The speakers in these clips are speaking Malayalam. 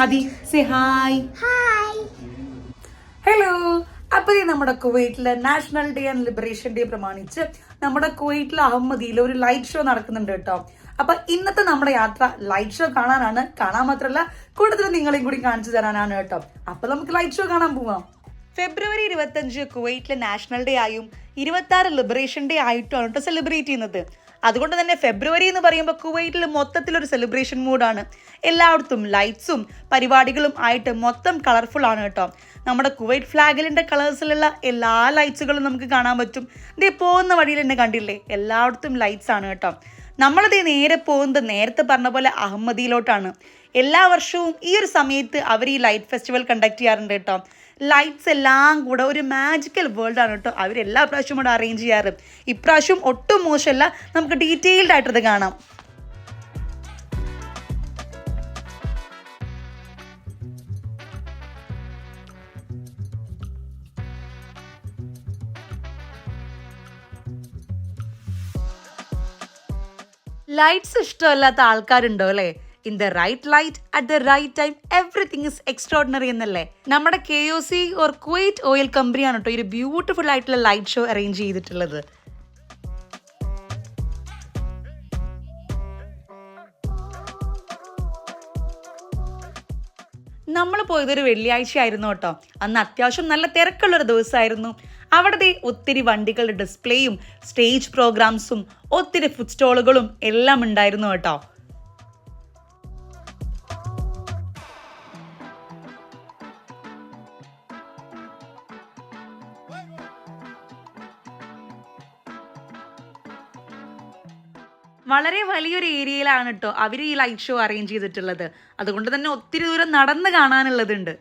Hadi, say hi. Hi. Hello. അപ്പോൾ നമ്മുടെ കുവൈറ്റിലെ national day and liberation day പ്രമാണിച്ച് നമ്മുടെ കുവൈറ്റിലെ അഹമ്മദിയിൽ ഒരു ലൈറ്റ് ഷോ നടക്കുന്നുണ്ട് കേട്ടോ. അപ്പൊ ഇന്നത്തെ നമ്മുടെ യാത്ര ലൈറ്റ് ഷോ കാണാനാണ്. കാണാൻ മാത്രമല്ല കൂടുതൽ നിങ്ങളെയും കൂടി കാണിച്ചു തരാനാണ് കേട്ടോ. അപ്പൊ നമുക്ക് ലൈറ്റ് ഷോ കാണാൻ പോവാം. ഫെബ്രുവരി 25 കുവൈറ്റിലെ നാഷണൽ ഡേ ആയും 26 ലിബറേഷൻ ഡേ ആയിട്ടുമാണ് കേട്ടോ സെലിബ്രേറ്റ് ചെയ്യുന്നത്. അതുകൊണ്ട് തന്നെ ഫെബ്രുവരി എന്ന് പറയുമ്പോൾ കുവൈറ്റിൽ മൊത്തത്തിലൊരു സെലിബ്രേഷൻ മൂഡാണ്. എല്ലായിടത്തും ലൈറ്റ്സും പരിപാടികളും ആയിട്ട് മൊത്തം കളർഫുൾ ആണ് കേട്ടോ. നമ്മുടെ കുവൈറ്റ് ഫ്ലാഗിലിൻ്റെ കളേഴ്സിലുള്ള എല്ലാ ലൈറ്റ്സുകളും നമുക്ക് കാണാൻ പറ്റും. ഇതേ പോകുന്ന വഴിയിൽ തന്നെ കണ്ടില്ലേ, എല്ലായിടത്തും ലൈറ്റ്സ് ആണ് കേട്ടോ. നമ്മളിതേ നേരെ പോകുന്നത് നേരത്തെ പറഞ്ഞ പോലെ അഹമ്മദിയിലോട്ടാണ്. എല്ലാ വർഷവും ഈ ഒരു സമയത്ത് അവർ ഈ ലൈറ്റ് ഫെസ്റ്റിവൽ കണ്ടക്ട് ചെയ്യാറുണ്ട് കേട്ടോ. ലൈറ്റ്സ് എല്ലാം കൂടെ ഒരു മാജിക്കൽ വേൾഡ് ആണ് കേട്ടോ അവരെല്ലാ പ്രാവശ്യവും കൂടെ അറേഞ്ച് ചെയ്യാറ്. ഇപ്രാവശ്യം ഒട്ടും മോശമല്ല, നമുക്ക് ഡീറ്റെയിൽഡ് ആയിട്ടത് കാണാം. ലൈറ്റ്സ് ഇഷ്ടമല്ലാത്ത ആൾക്കാരുണ്ടോ അല്ലേ? In the right light at the right time everything is extraordinary എന്നല്ലേ. നമ്മുടെ KOC ഓർ കുവൈറ്റ് ഓയിൽ കമ്പനിയാണ് കേട്ടോ ഈ ഒരു ബ്യൂട്ടിഫുൾ ആയിട്ടുള്ള ലൈറ്റ് ഷോ അറേഞ്ച് ചെയ്തിട്ടുള്ളത്. നമ്മൾ പോയതൊരു വെള്ളിയാഴ്ച ആയിരുന്നു കേട്ടോ. അന്ന് അത്യാവശ്യം നല്ല തിരക്കുള്ളൊരു ദിവസമായിരുന്നു. അവിടെ ഒത്തിരി വണ്ടികളുടെ ഡിസ്പ്ലേയും സ്റ്റേജ് പ്രോഗ്രാംസും ഒത്തിരി ഫുഡ് സ്റ്റോളുകളും എല്ലാം ഉണ്ടായിരുന്നു കേട്ടോ. വളരെ വലിയൊരു ഏരിയയിലാണ് കേട്ടോ അവർ ഈ ലൈറ്റ് ഷോ അറേഞ്ച് ചെയ്തിട്ടുള്ളത്. അതുകൊണ്ട് തന്നെ ഒത്തിരി ദൂരം നടന്ന് കാണാനുള്ളതുണ്ട്.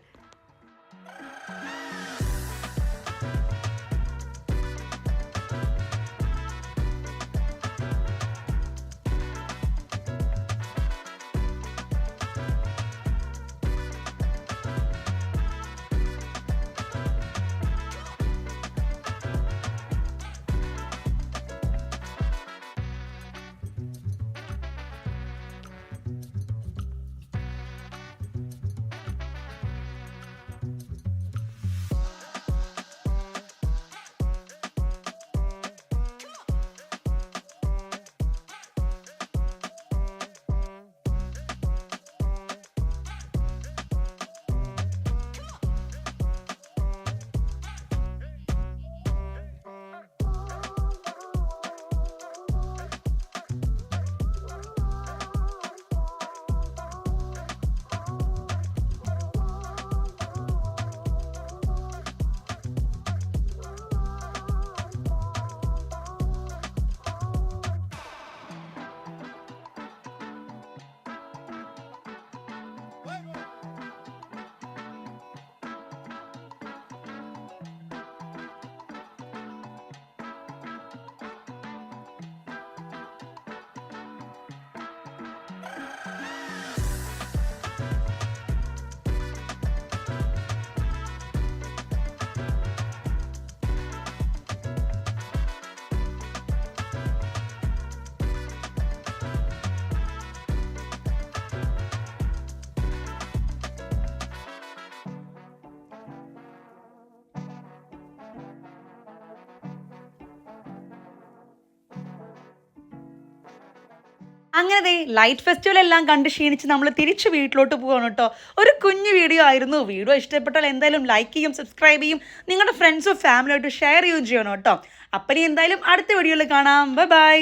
അങ്ങനെ ലൈറ്റ് ഫെസ്റ്റിവൽ എല്ലാം കണ്ട് ക്ഷീണിച്ച് നമ്മൾ തിരിച്ച് വീട്ടിലോട്ട് പോകണം കേട്ടോ. ഒരു കുഞ്ഞു വീഡിയോ ആയിരുന്നു. വീഡിയോ ഇഷ്ടപ്പെട്ടാൽ എന്തായാലും ലൈക്ക് ചെയ്യും, സബ്സ്ക്രൈബ് ചെയ്യും, നിങ്ങളുടെ ഫ്രണ്ട്സും ഫാമിലിയായിട്ട് ഷെയർ ചെയ്യുകയും ചെയ്യണം കേട്ടോ. അപ്പം എന്തായാലും അടുത്ത വീഡിയോയിൽ കാണാം. ബൈ.